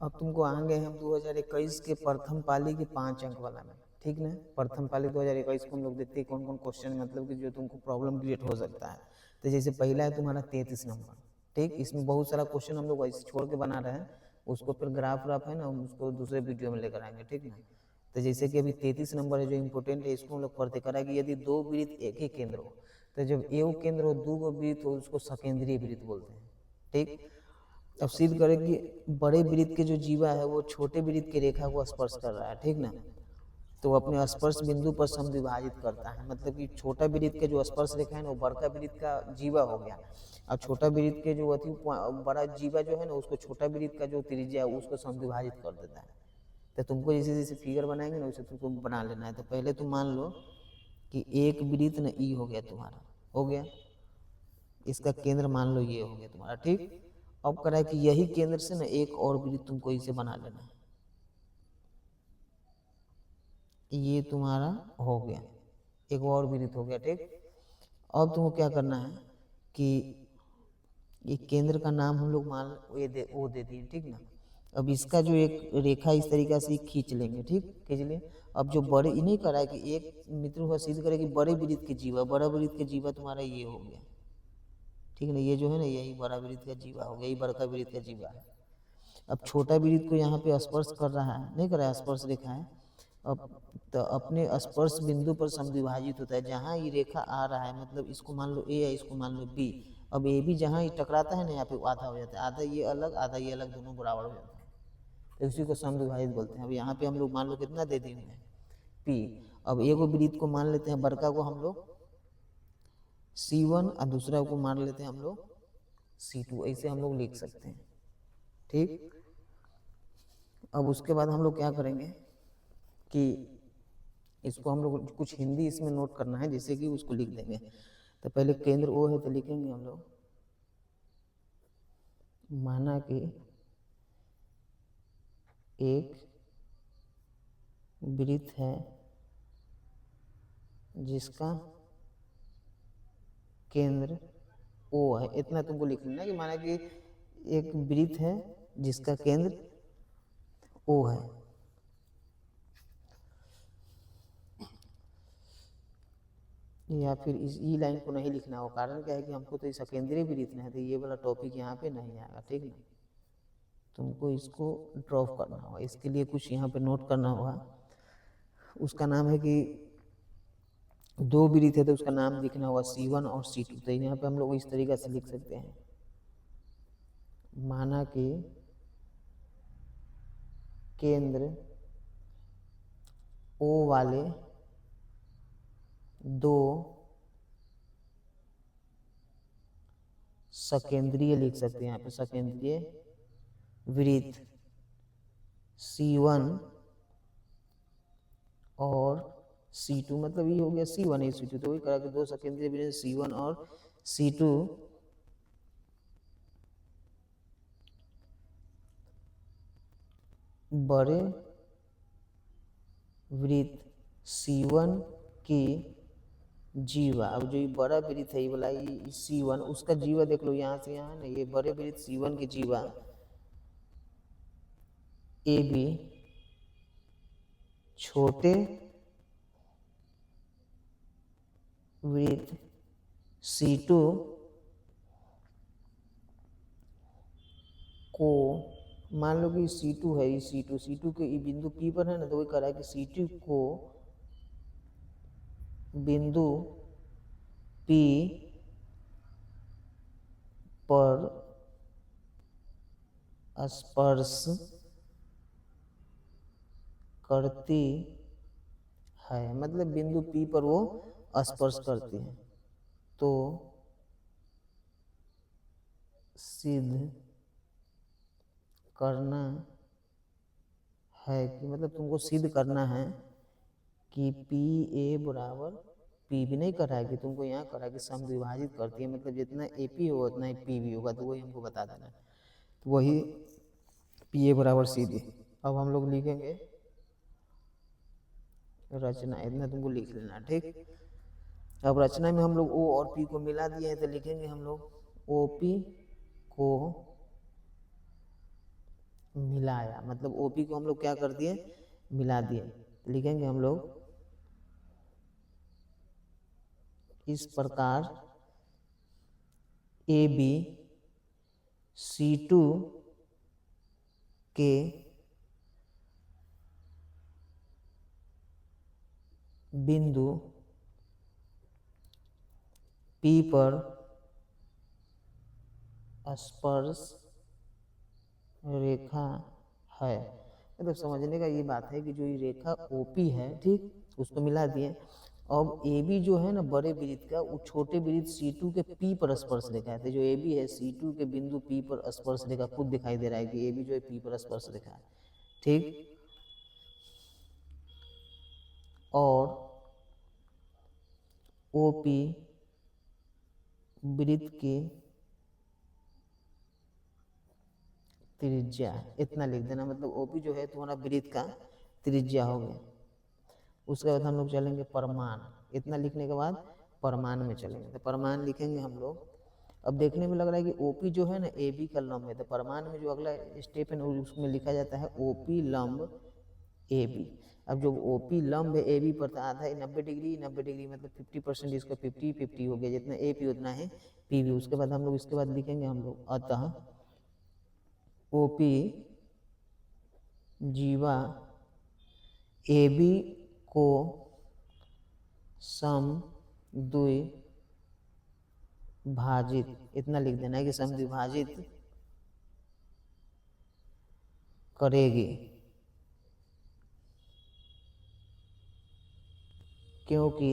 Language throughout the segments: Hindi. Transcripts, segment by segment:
अब तुमको आ गए हम 2021 के प्रथम पाली के 5 अंक वाला में, ठीक ना। प्रथम पाली 2021 को हम लोग देखते हैं कौन कौन क्वेश्चन मतलब कि जो तुमको प्रॉब्लम क्रिएट हो सकता है। तो जैसे पहला है तुम्हारा 33 नंबर, ठीक। इसमें बहुत सारा क्वेश्चन हम लोग वैसे छोड़ के बना रहे हैं, उसको फिर ग्राफ व्राफ है ना, हम उसको दूसरे वीडियो में लेकर आएंगे, ठीक ना। तो जैसे कि अभी 33 नंबर है जो इम्पोर्टेंट है, इसको हम लोग पढ़ते करा कि यदि दो वृत्त एक ही केंद्र हो, तो जब एक केंद्र हो दो गो वृत्त हो उसको सकेंद्रीय वृत्त बोलते हैं, ठीक। अब सिद्ध करें कि बड़े वृत्त के जो जीवा है वो छोटे वृत्त की रेखा को स्पर्श कर रहा है, ठीक ना। तो अपने स्पर्श बिंदु पर समद्विभाजित करता है, मतलब कि छोटा वृत्त के जो स्पर्श रेखा है ना वो बड़का वृत्त का जीवा हो गया, और छोटा वृत्त के जो अति बड़ा जीवा जो है ना उसको छोटा वृत्त का जो त्रिज्या है उसको समद्विभाजित कर देता है। तो तुमको जैसे जैसे फिगर बनाएंगे ना वैसे तुमको बना लेना है। तो पहले तुम मान लो कि एक वृत्त ना ई हो गया तुम्हारा, हो गया, इसका केंद्र मान लो ये हो गया तुम्हारा, ठीक। अब करा है कि यही केंद्र से ना एक और वृत्त तुमको इसे बना लेना है, ये तुम्हारा हो गया, एक और वृत्त हो गया, ठीक। अब तुमको क्या करना है कि ये केंद्र का नाम हम लोग मान वो दे दिए, ठीक ना। अब इसका जो एक रेखा इस तरीके से खींच लेंगे, ठीक, खींच लिए। अब जो बड़े इन्हीं करा है कि एक मित्र हुआ सिद्ध करे कि बड़े वृत्त के जीवा, बड़ा वृत्त के जीवा तुम्हारा ये हो गया, ठीक ना। ये जो है ना यही बड़ा वृत्त का जीवा हो गया, यही बड़का वृत्त का जीवा है। अब छोटा वृत्त को यहाँ पे स्पर्श कर रहा है, नहीं कर रहा है, स्पर्श रेखा है। अब तो अपने स्पर्श बिंदु पर समद्विभाजित होता है, जहाँ ये रेखा आ रहा है, मतलब इसको मान लो ए है, इसको मान लो बी। अब ए बी जहाँ ये टकराता है ना यहाँ पे आधा हो जाता है, आधा ये अलग दोनों बराबर हो जाता है, तो उसी को समद्विभाजित बोलते हैं। अब यहाँ पे हम लोग मान लो कितना दे दिए हैं पी। अब एगो वृत्त को मान लेते हैं बड़का को हम लोग C1 और दूसरा को मान लेते हैं हम लोग C2, ऐसे हम लोग लिख सकते हैं, ठीक। अब उसके बाद हम लोग क्या करेंगे कि इसको हम लोग कुछ हिंदी इसमें नोट करना है, जैसे कि उसको लिख देंगे। तो पहले केंद्र ओ है तो लिखेंगे हम लोग माना कि एक वृत्त है जिसका केंद्र ओ है, इतना तुमको लिख लेना कि माना कि एक वृत्त है जिसका केंद्र ओ है। या फिर इस ई लाइन को नहीं लिखना हो, कारण क्या है कि हमको तो इस केंद्रीय वृत्त है, तो ये वाला टॉपिक यहाँ पे नहीं आएगा, ठीक ना। तुमको इसको ड्रॉप करना होगा, इसके लिए कुछ यहाँ पे नोट करना होगा। उसका नाम है कि दो वृत्त है तो उसका नाम लिखना होगा C1 और C2। तो यहाँ पे हम लोग इस तरीके से लिख सकते हैं, माना कि केंद्र O वाले दो सकेंद्रीय लिख सकते हैं, यहाँ पे सकेंद्रीय वृत्त C1 और C2, मतलब ये हो गया C1 है C2, तो वही करा कि दो सकेंद्रीय वृत्त C1 और C2 बड़े वृत्त C1 की जीवा। अब जो ये बड़ा वृत्त है ये वाला C1, उसका जीवा देख लो यहाँ से यहाँ ना, ये बड़े वृत्त C1 की जीवा AB छोटे वृत्त C2 को मान लो कि C2 है, ये C2 के बिंदु P पर है ना, तो वही कह रहा है कि C2 को बिंदु P पर स्पर्श करती है, मतलब बिंदु P पर वो स्पर्श करती है। तो सिद्ध करना है कि, मतलब तुमको सिद्ध करना है कि PA बराबर PB, नहीं करा है कि तुमको यहाँ करा कि समद्विभाजित करती है, मतलब जितना AP होगा उतना ही PB होगा, तो वही हमको बता देना है। तो वही PA बराबर CD। अब हम लोग लिखेंगे रचना, इतना तुमको लिख लेना, ठीक। अब रचना में हम लोग O और P को मिला दिए हैं, तो लिखेंगे हम लोग OP को मिलाया, मतलब ओपी को हम लोग क्या कर दिए, मिला दिए। तो लिखेंगे हम लोग इस प्रकार ए बी C2 के बिंदु P पर स्पर्श रेखा है। मतलब समझने का ये बात है कि जो ये रेखा ओपी है, ठीक, उसको मिला दिए। अब ए बी जो है ना बड़े वृत्त का, वो छोटे वृत्त C2 के P पर स्पर्श रेखा है। तो जो ए बी है C2 के बिंदु P पर स्पर्श रेखा खुद दिखाई दे रहा है कि ए बी जो है P पर स्पर्श रेखा है, ठीक। और OP वृत्त की त्रिज्या, इतना लिख देना। मतलब ओपी जो है तुम्हारा वृत्त का त्रिज्या हो गया। उसके बाद हम लोग चलेंगे परमाण। इतना लिखने के बाद परमाण में चलेंगे। तो परमाण लिखेंगे हम लोग। अब देखने में लग रहा है कि ओपी जो है ना ए बी का लंब है, तो परमाण में जो अगला स्टेप है उसमें लिखा जाता है ओपी लंब ए बी। अब जो ओपी लंब है ए बी पर, आधा है 90 डिग्री, 90 डिग्री मतलब 50%, इसका 50-50 हो गया, जितना ए पी उतना है पी बी। उसके बाद हम लोग इसके बाद लिखेंगे हम लोग अतः ओपी जीवा ए बी को समद्विभाजित, इतना लिख देना है कि समद्विभाजित करेगी, क्योंकि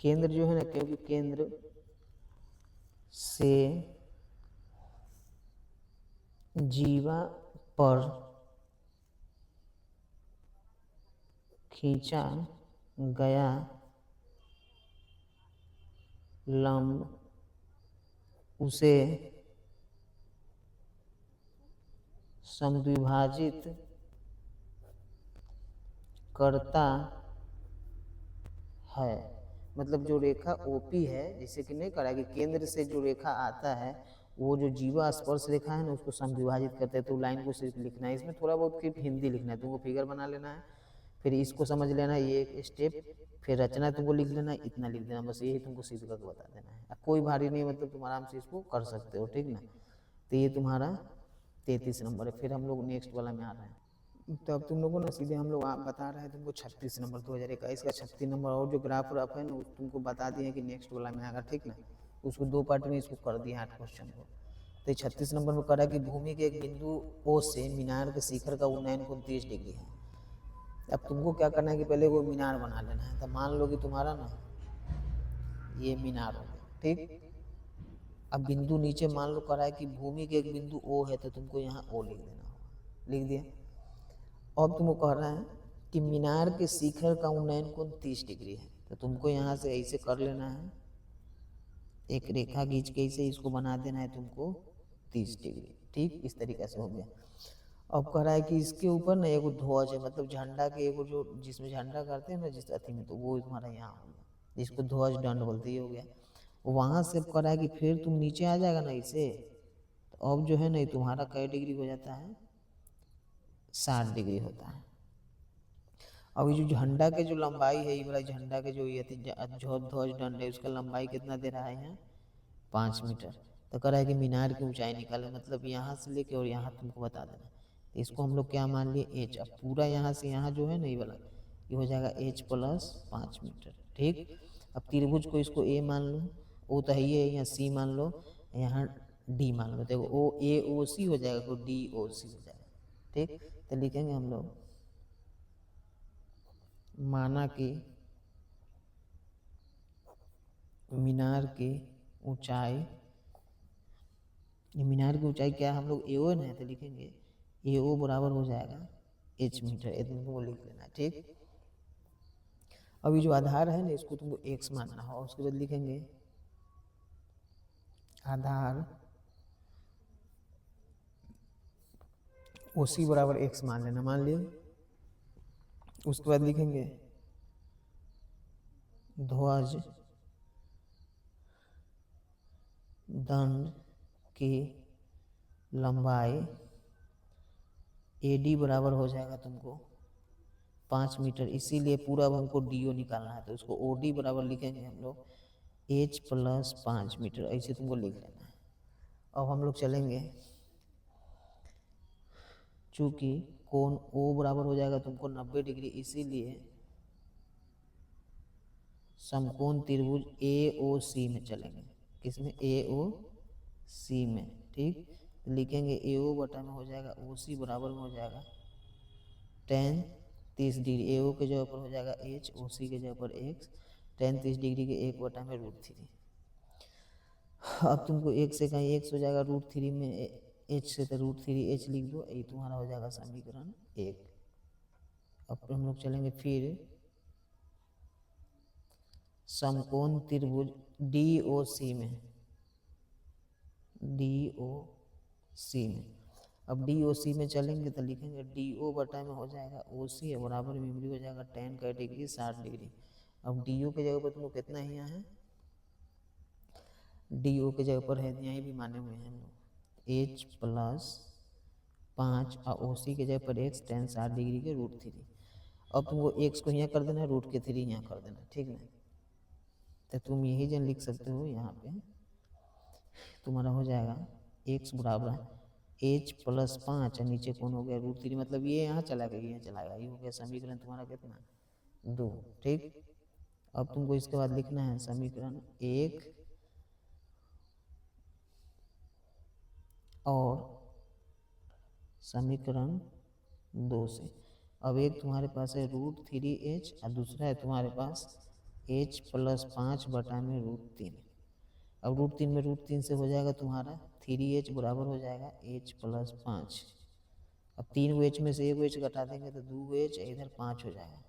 केंद्र जो है ना, क्योंकि केंद्र से जीवा पर खींचा गया लंब उसे समद्विभाजित करता है। मतलब जो रेखा ओपी है, जैसे कि नहीं करा कि केंद्र से जो रेखा आता है वो जो जीवा स्पर्श रेखा है ना उसको समद्विभाजित करते हैं। तो लाइन को सिर्फ लिखना है, इसमें थोड़ा बहुत सिर्फ हिंदी लिखना है, तुमको फिगर बना लेना है, फिर इसको समझ लेना है ये एक स्टेप, फिर रचना तुमको लिख लेना है, इतना लिख देना, बस यही तुमको सीख करके बता देना है। अब कोई भारी नहीं, मतलब तुम आराम से इसको कर सकते हो, ठीक ना। तो ये तुम्हारा 33 नंबर है। फिर हम लोग नेक्स्ट वाला में आ रहे हैं। तो अब तुम लोगों ने सीधे हम लोग बता रहे हैं तुमको 36 नंबर 2021 का 36 नंबर, और जो ग्राफ व्राफ है ना तुमको बता दिए कि नेक्स्ट वाला में आएगा, ठीक ना। उसको 2 पार्ट में इसको कर दिया 8 क्वेश्चन को। तो 36 नंबर में करा कि भूमि के एक बिंदु ओ से मीनार के शिखर का उन्नयन कोण 30 डिग्री है। अब तुमको क्या करना है कि पहले वो मीनार बना लेना है। तो मान लो कि तुम्हारा ना ये मीनार हो गया, ठीक। अब बिंदु नीचे मान लो करा है कि भूमि के एक बिंदु ओ है, तो तुमको यहाँ ओ लिख देना होगा, लिख दिया। अब तुमको कह रहा है कि मीनार के शिखर का उन्नयन कोण 30 डिग्री है, तो तुमको यहाँ से ऐसे कर लेना है, एक रेखा खींच के ऐसे इसको बना देना है तुमको 30 डिग्री, ठीक। इस तरीके से हो गया। अब कह रहा है कि इसके ऊपर ना एगो ध्वज है, मतलब झंडा के एगो जो जिसमें झंडा करते हैं ना जिस अथी में, तो वो तुम्हारा यहाँ हो गया, जिसको ध्वज दंड बोलते ही हो गया। वहां से कह रहा है कि फिर तुम नीचे आ जाएगा ना इसे, तो अब जो है ना तुम्हारा कै डिग्री हो जाता है, 60 डिग्री होता है। अब ये जो झंडा के जो लंबाई है, ये वाला झंडा के जो ये ध्वज दंड है उसका लंबाई कितना दे रहा है यहाँ, 5 मीटर। तो कह रहा है कि मीनार की ऊंचाई निकाले, मतलब यहाँ से लेके और यहाँ तुमको बता देना। तो इसको हम लोग क्या मान लिए, एच। अब पूरा यहाँ से यहाँ जो है ना ये वाला, ये हो जाएगा H प्लस 5 मीटर, ठीक। अब त्रिभुज को इसको ए मान लो, ओ तो है ही है, यहाँ सी मान लो, यहाँ डी मान लो। देखो ओ ए ओ सी हो जाएगा, तो डी ओ सी हो जाएगा, ठीक। तो लिखेंगे हम लोग माना कि मीनार की ऊंचाई, ये मीनार की ऊंचाई क्या है, हम लोग एओ है तो लिखेंगे एओ बराबर हो जाएगा H मीटर, इतना तुमको लिख लेना है, ठीक। अभी जो आधार है ना इसको तुमको x मानना हो, उसके बाद लिखेंगे आधार OC बराबर x मान लेना, मान लिए। उसके बाद लिखेंगे ध्वज दंड की लंबाई AD बराबर हो जाएगा तुमको 5 मीटर, इसीलिए पूरा अब हमको DO निकालना है, तो उसको OD बराबर लिखेंगे हम लोग H प्लस 5 मीटर, ऐसे तुमको लिख लेना है। अब हम लोग चलेंगे, चूँकि कोण O बराबर हो जाएगा तुमको 90 डिग्री, इसीलिए समकोण त्रिभुज AOC में चलेंगे। किसमें? AOC में। ठीक, लिखेंगे AO बटा में हो जाएगा OC बराबर में हो जाएगा tan 30 डिग्री। AO के जगह पर हो जाएगा H, OC के जगह पर X, tan 30 डिग्री के 1 बटा में √3। अब तुमको एक से कहीं X हो जाएगा √3 में, H से तो √3H लिख दो, ये तुम्हारा हो जाएगा समीकरण 1। अब हम लोग चलेंगे फिर समकोण त्रिभुज DOC में। DOC में, अब DOC में चलेंगे तो लिखेंगे DO बटा में हो जाएगा OC बराबर में हो जाएगा tan का डिग्री 60 डिग्री। अब DO के जगह पर तुमको कितना ही यहाँ है? DO के जगह पर है, यहाँ भी माने हुए हैं हम लोग H प्लस 5 और OC के जगह पर X tan 60 डिग्री के √3। अब तुमको X को यहाँ कर देना है, √3 यहाँ कर देना, ठीक ना? तो तुम यही जन लिख सकते हो, यहाँ पे तुम्हारा हो जाएगा X बराबर H प्लस 5 और नीचे कौन हो गया √3, मतलब ये यहाँ चला गया, यहाँ चला गया, ये हो गया समीकरण तुम्हारा कितना? 2। ठीक, अब तुमको इसके बाद लिखना है समीकरण 1 और समीकरण 2 से। अब एक तुम्हारे पास है √3H और दूसरा है तुम्हारे पास H प्लस 5 बटा में √3। अब √3 में √3 से हो जाएगा तुम्हारा 3H बराबर हो जाएगा H प्लस 5। अब 3 H में से 1 H घटा देंगे तो 2 H, इधर 5 हो जाएगा।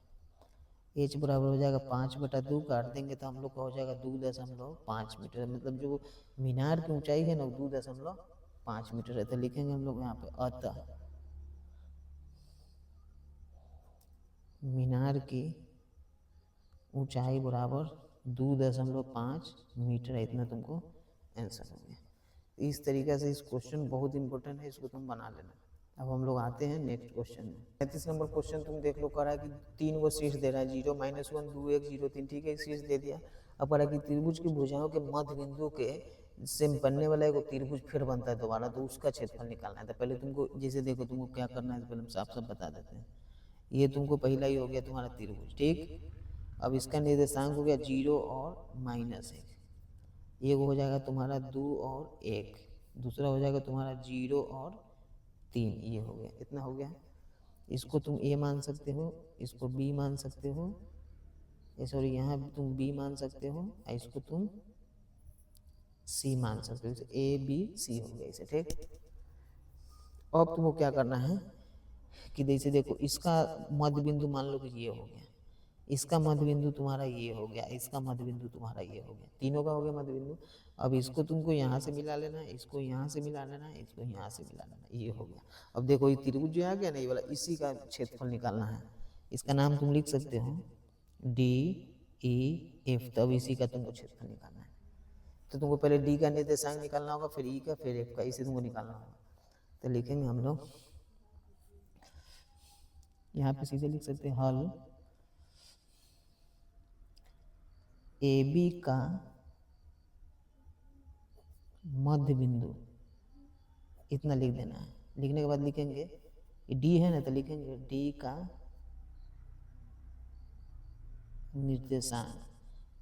H बराबर हो जाएगा 5 बटा 2, काट देंगे तो हम लोग का हो जाएगा 2.5 मीटर, मतलब जो मीनार की ऊंचाई है ना 2.5 मीटर है। तो लिखेंगे हम लोग यहाँ पे अतः मीनार की ऊंचाई बराबर 2.5 मीटर है, इतना तुमको आंसर हो गया। इस तरीके से इस क्वेश्चन बहुत इंपॉर्टेंट है, इसको तुम बना लेना। अब हम लोग आते हैं नेक्स्ट क्वेश्चन में। 35 नंबर क्वेश्चन तुम देख लो, कह रहा है कि 3 गो शीर्ष दे रहा है 0, -1, 2, 1, 0, 3, ठीक है, शीर्ष दे दिया। अब कह रहा है कि त्रिभुज की भुजाओं के मध्य बिंदु के से बनने वाला एक त्रिभुज फिर बनता है दोबारा, तो उसका क्षेत्रफल निकालना है। तो पहले तुमको जैसे देखो तुमको क्या करना है, तो पहले हम साफ साफ बता देते हैं। ये तुमको पहला ही हो गया तुम्हारा त्रिभुज, ठीक। अब इसका निर्देशांक हो गया 0 और -1। एक हो जाएगा तुम्हारा 2 और 1, दूसरा हो जाएगा तुम्हारा 0 और 3, ये हो गया, इतना हो गया। इसको तुम A मान सकते हो, इसको B मान सकते हो, सॉरी यहाँ तुम B मान सकते हो, और इसको तुम C मान सकते हो। A B C हो गया इसे, ठीक। अब तुमको क्या करना है कि जैसे देखो इसका मध्य बिंदु मान लो कि ये हो गया, इसका मध्य बिंदु तुम्हारा ये हो गया, इसका मध्य बिंदु तुम्हारा ये हो गया, तीनों का हो गया मध्य बिंदु। अब इसको तुमको यहाँ से मिला लेना है, इसको यहाँ से मिला लेना है, इसको यहाँ से मिला लेना है, ये हो गया। अब देखो ये त्रिभुज जो आ गया ना ये वाला, इसी का क्षेत्रफल निकालना है। इसका नाम तुम लिख सकते हो DEF, तब इसी का तुमको क्षेत्रफल निकालना है। तो तुमको पहले D का निर्देशांक निकालना होगा, फिर E का, फिर F का, इसे तुमको निकालना होगा। तो लिखेंगे हम लोग यहाँ पे सीधे लिख सकते हैं हल AB का मध्य बिंदु, इतना लिख देना है। लिखने के बाद लिखेंगे D है ना, तो लिखेंगे D का निर्देशांक।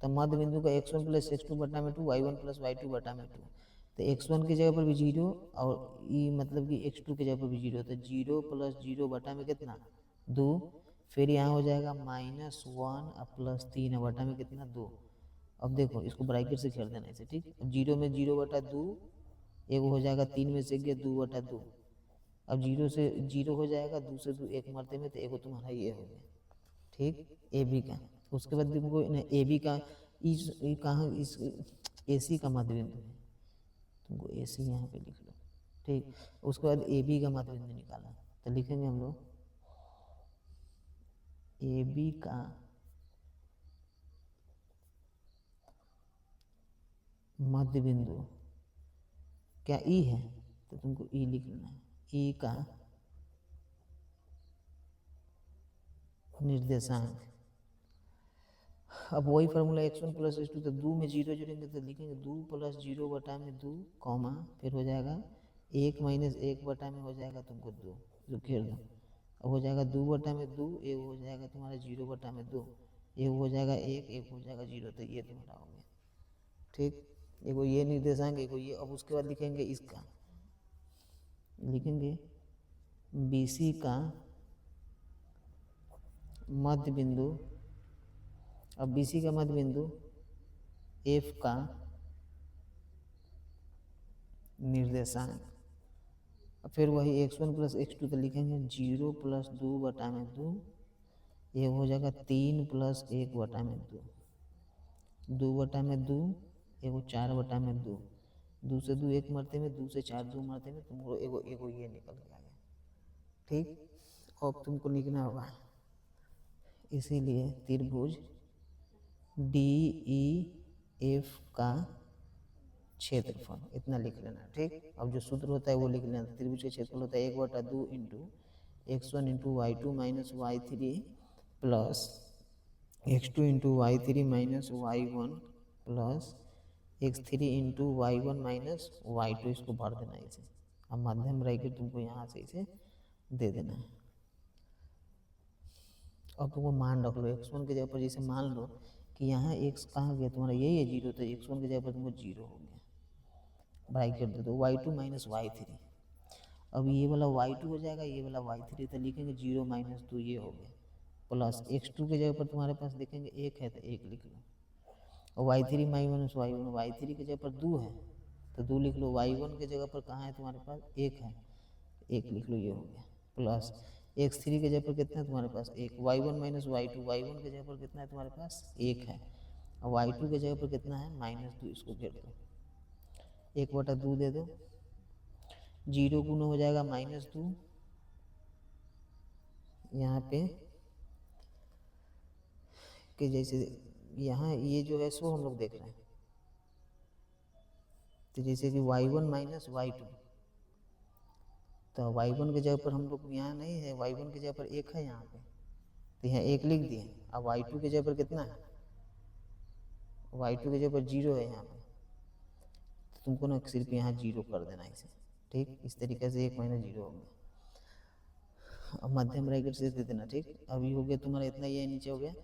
तो मध्य बिंदु का x1 प्लस x2 बटा में 2, y1 प्लस y2 बटा में 2। तो x1 की जगह पर भी 0 और ये मतलब कि x2 की जगह पर भी 0, तो 0 प्लस 0 बटा में कितना 2, फिर यहाँ हो जाएगा -1 प्लस 3 बटा में कितना 2। अब देखो इसको ब्रैकेट से खेल देना इसे, ठीक। अब 0 में 0 बटा 2, एक हो जाएगा 3 में से गया 2 बटा 2। अब 0 से 0 हो जाएगा, 2 से 2 एक मरते में, तो एक तुम्हारा ये हो गया, ठीक, AB का। उसके बाद तुमको AB का इस कहाँ इस AC का मध्य बिंदु है, तुमको AC यहाँ पे लिख लो, ठीक। उसके बाद AB का मध्य बिंदु निकालना, तो लिखेंगे हम लोग AB का मध्य बिंदु क्या ई है, तो तुमको ई लिख लेना है। ई का निर्देशांक, अब वही फार्मूला x1 प्लस x2, तो 2 में 0 जोड़ेंगे तो लिखेंगे 2 प्लस 0 बटा में 2 कॉमा फिर हो जाएगा 1 माइनस 1 बटा में हो जाएगा तुमको 2, जो घेर दो। अब हो जाएगा 2 बटा में 2, एक हो जाएगा तुम्हारा 0 बटा में 2, एक हो जाएगा 1, एक हो जाएगा 0, तो ये तुम्हारा हो गया। ठीक, एगो ये निर्देशांक, एगो ये। अब उसके बाद लिखेंगे इसका, लिखेंगे BC का मध्य बिंदु, अब BC का मध्य बिंदु F का निर्देशांक, फिर वही x1 प्लस x2, तो लिखेंगे 0 प्लस 2 बटा में 2, ये हो जाएगा 3 प्लस 1 बटा में 2, 2 बटा में 2, एगो 4 बटा में 2, 2 से 2 1 मरते में, 2 से 4 2 मरते में, तुमको एगो एगो ये निकल के आ गया। ठीक, अब तुमको लिखना होगा इसीलिए त्रिभुज DEF का क्षेत्रफल, इतना लिख लेना। ठीक, अब जो सूत्र होता है वो लिख लेना। त्रिभुज का क्षेत्रफल होता है 1/2 into x1 into y2 minus y3 plus x2 into y3 minus y1 plus x3 into y1 minus y2, इसको भर देना इसे। अब मध्यम रह के तुमको यहाँ से इसे दे देना है। अब तुमको मान रख लो x1 की जगह पर, जैसे मान लो कि यहाँ x कहाँ गया तुम्हारा, यही है 0, तो x1 की जगह पर तुमको 0 हो गया, ब्रैकेट दे दो y2 माइनस y3। अब ये वाला y2 हो जाएगा, ये वाला y3, तो लिखेंगे 0 माइनस 2, ये हो गया, प्लस x2 की जगह पर तुम्हारे पास देखेंगे 1 है तो 1 लिख लो, और y3 माइनस y1, y3 की जगह पर 2 है तो 2 लिख लो, y1 की जगह पर कहाँ है तुम्हारे पास 1 है, 1 लिख लो, ये हो गया, प्लस x3 की जगह पर कितना है तुम्हारे पास 1, y1 माइनस y2, y1 की जगह पर कितना है तुम्हारे पास 1 है, और y2 की जगह पर कितना है -2, इसको घेर दो, 1/2 दे दो, 0 गुना हो जाएगा -2, यहाँ पे कि जैसे यहाँ ये जो है सो हम लोग देख रहे हैं, तो जैसे कि y1 माइनस y2, तो y1 की जगह पर हम लोग यहाँ नहीं है, y1 की जगह पर 1 है यहाँ पे, तो यहाँ 1 लिख दिए। अब y2 की जगह पर कितना है, y2 की जगह पर 0 है यहाँ पे, तो तुमको ना सिर्फ यहाँ 0 कर देना इसे। ठीक, इस तरीके से 1 माइनस 0 हो गया। अब मध्यम ब्रैकेट से दे देना। ठीक, अभी हो गया तुम्हारा इतना, ये नीचे हो गया,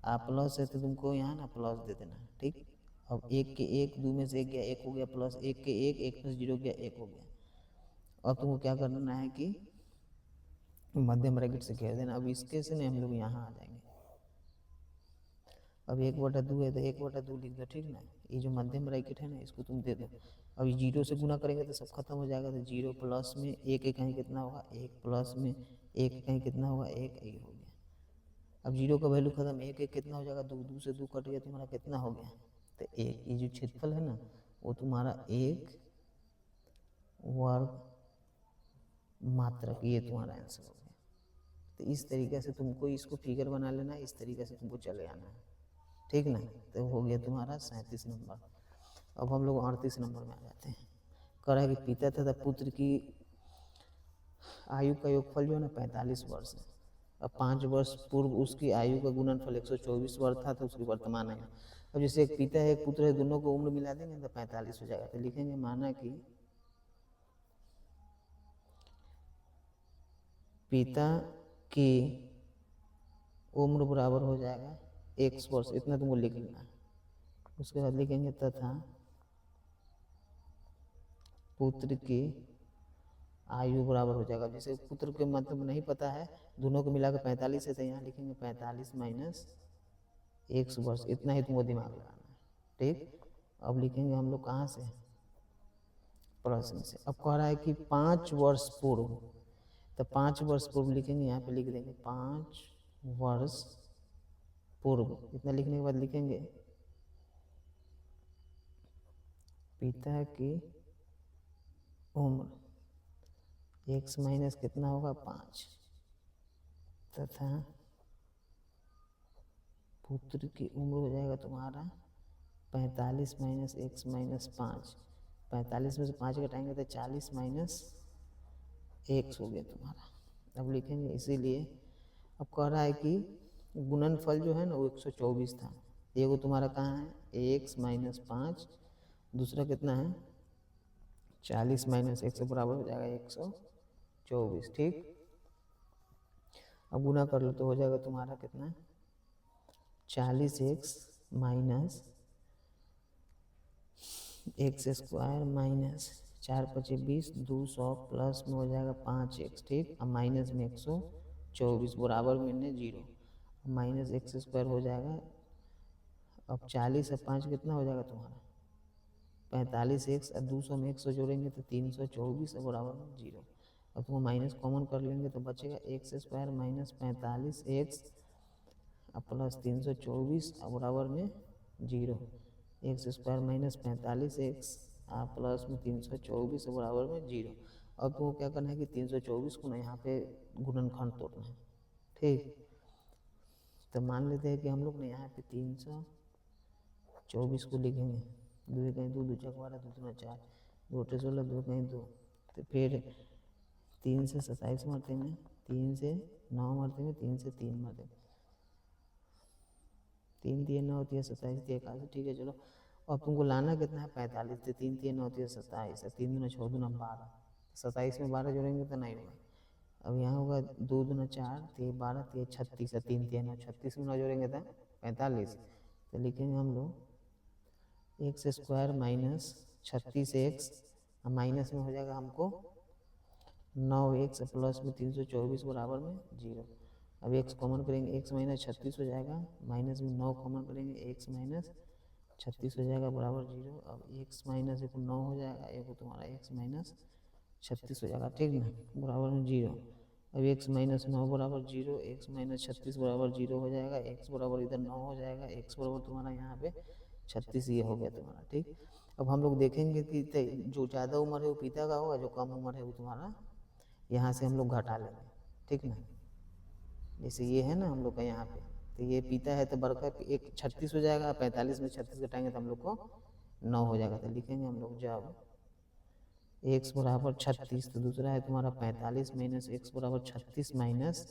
आप प्लस है तो तुमको यहाँ ना प्लस दे देना। ठीक, अब 1 के 1, 2 में से 1 गया, 1 हो गया, प्लस 1 के 1, 1 प्लस 0 गया, 1 हो गया। अब तुमको क्या करना है कि मध्यम ब्रैकेट से घेर देना। अब इसके से नहीं हम लोग यहाँ आ जाएंगे, अब 1/2 है तो 1/2 लिख दो। ठीक ना, ये जो मध्यम ब्रैकेट है ना इसको तुम दे दो। अब 0 से गुना करेंगे तो सब खत्म हो जाएगा, तो 0 प्लस में 1 कहीं कितना होगा 1, प्लस में 1 कहीं कितना होगा 1, ये हो गया। अब 0 का वैल्यू खत्म, 1 कितना हो जाएगा 2, 2 से 2 कट गया, तुम्हारा कितना हो गया तो 1। ये जो क्षेत्रफल है ना वो तुम्हारा 1 वर्ग मात्रक, ये तुम्हारा आंसर हो गया। तो इस तरीके से तुमको इसको फिगर बना लेना है, इस तरीके से तुमको चले आना है। ठीक ना, तो हो गया तुम्हारा 37 नंबर। अब हम लोग 38 नंबर में आ जाते हैं। कह रहा है कि पिता तथा पुत्र की आयु का योगफल जो है ना 45 वर्ष है। अब 5 वर्ष पूर्व उसकी आयु का गुणनफल 124 वर्ष था, तो उसकी वर्तमान आयु। अब जैसे एक पिता है एक पुत्र है, दोनों को उम्र मिला देंगे तो 45 हो जाएगा। तो लिखेंगे माना कि पिता की उम्र बराबर हो जाएगा x वर्ष, इतना तुमको लिख लेना है। उसके बाद लिखेंगे तथा पुत्र की आयु बराबर हो जाएगा, जैसे पुत्र के मतलब नहीं पता है, दोनों को मिलाकर 45 है, तो यहाँ लिखेंगे 45 माइनस x वर्ष, इतना ही तुमको दिमाग लगाना है। ठीक, अब लिखेंगे हम लोग कहाँ से, प्रश्न से। अब कह रहा है कि 5 वर्ष पूर्व, तो 5 वर्ष पूर्व लिखेंगे, यहाँ पे लिख देंगे 5 वर्ष पूर्व। इतना लिखने के बाद लिखेंगे पिता की उम्र x माइनस कितना होगा 5, तथा पुत्र की उम्र हो जाएगा तुम्हारा 45 माइनस x माइनस 5, 45 में से 5 घटाएंगे तो 40 माइनस एक्स हो गया तुम्हारा। अब लिखेंगे इसीलिए अब कह रहा है कि गुणनफल जो है ना वो 124 था। ये वो तुम्हारा कहाँ है, एक्स माइनस 5, दूसरा कितना है 40 माइनस एक्स बराबर हो जाएगा 124। ठीक, अब गुना कर लो तो हो जाएगा तुम्हारा कितना 40 x minus x square minus 4 पचे 20, 200 प्लस में हो जाएगा 5 एक्स। ठीक, अब माइनस में 124 बराबर में 0, माइनस एक्स स्क्वायर हो जाएगा। अब 40 और 5 कितना हो जाएगा तुम्हारा 45 एक्स, और 200 में 100 जोड़ेंगे तो 324 और बराबर में 0। अब तुम माइनस कॉमन कर लेंगे तो बचेगा x square minus 45 x plus 324 और बराबर में 0। X square minus 45 x plus में 324 बराबर में 0। अब तुमको क्या करना है कि 324 को ना यहाँ पे गुणनखंड तोड़ना है। ठीक, तो मान लेते हैं कि हम लोग ने यहाँ पे 324 को लिखेंगे, 2 कहीं 2, 2 चक 12, 2 दूना 4, 2 अठे 16, 2 कहीं 2, तो फिर 3 से 27 मरते में, 3 से 9 मरते में, 3 से 3 मरते में, 3 3 9 होती है 27, 81। ठीक है, चलो अब तुमको लाना कितना है 45, तो 3 3 9 होती है 27, 3 दूना 6 दूना 12, 27 में 12 जोड़ेंगे तो नहीं होगा। अब यहाँ होगा 2 दूना 4, 3 12, 3 36, 3 3 9, 36 में 9 जोड़ेंगे तो 45। तो लिखेंगे हम लोग x square minus 36 x, minus में हो जाएगा हमको 9 एक्स प्लस में 324 बराबर में 0। अब एक्स कॉमन करेंगे, एक्स माइनस 36 हो जाएगा, माइनस में 9 कॉमन करेंगे, एक्स माइनस 36 हो जाएगा बराबर 0। अब एक्स माइनस एक 9 हो जाएगा, एक तुम्हारा एक्स माइनस 36 हो जाएगा। ठीक ना, बराबर में 0। अब एक्स माइनस 9 बराबर 0, एक्स माइनस 36 बराबर 0 हो जाएगा, एक्स बराबर इधर 9 हो जाएगा, एक्स बराबर तुम्हारा यहाँ पे 36 ये हो गया तुम्हारा। ठीक, अब हम लोग देखेंगे कि जो ज़्यादा उम्र है वो पिता का होगा, जो कम उम्र है वो तुम्हारा यहाँ से हम लोग घटा लेंगे। ठीक ना, जैसे ये है ना हम लोग का यहाँ पे, तो ये पिता है तो बड़का एक 36 हो जाएगा, 45 में 36 घटाएंगे तो हम लोग को 9 हो जाएगा। तो लिखेंगे हम लोग जब एक्स बराबर 36, तो दूसरा है तुम्हारा 45 माइनस एक्स बराबर 36 माइनस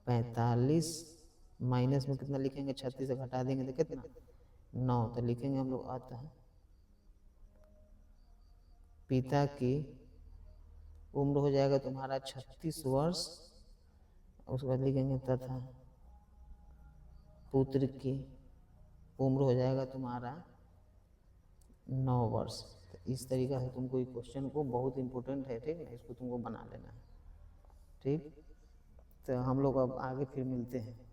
45 माइनस में कितना लिखेंगे 36 से घटा देंगे तो कितना 9। तो लिखेंगे हम लोग अतः पिता की उम्र हो जाएगा तुम्हारा 36 वर्ष, उसके बाद लिखेंगे तथा पुत्र की उम्र हो जाएगा तुम्हारा 9 वर्ष। तो इस तरीका से तुमको ये क्वेश्चन को बहुत इंपॉर्टेंट है, ठीक है, इसको तुमको बना लेना है। ठीक, तो हम लोग अब आगे फिर मिलते हैं।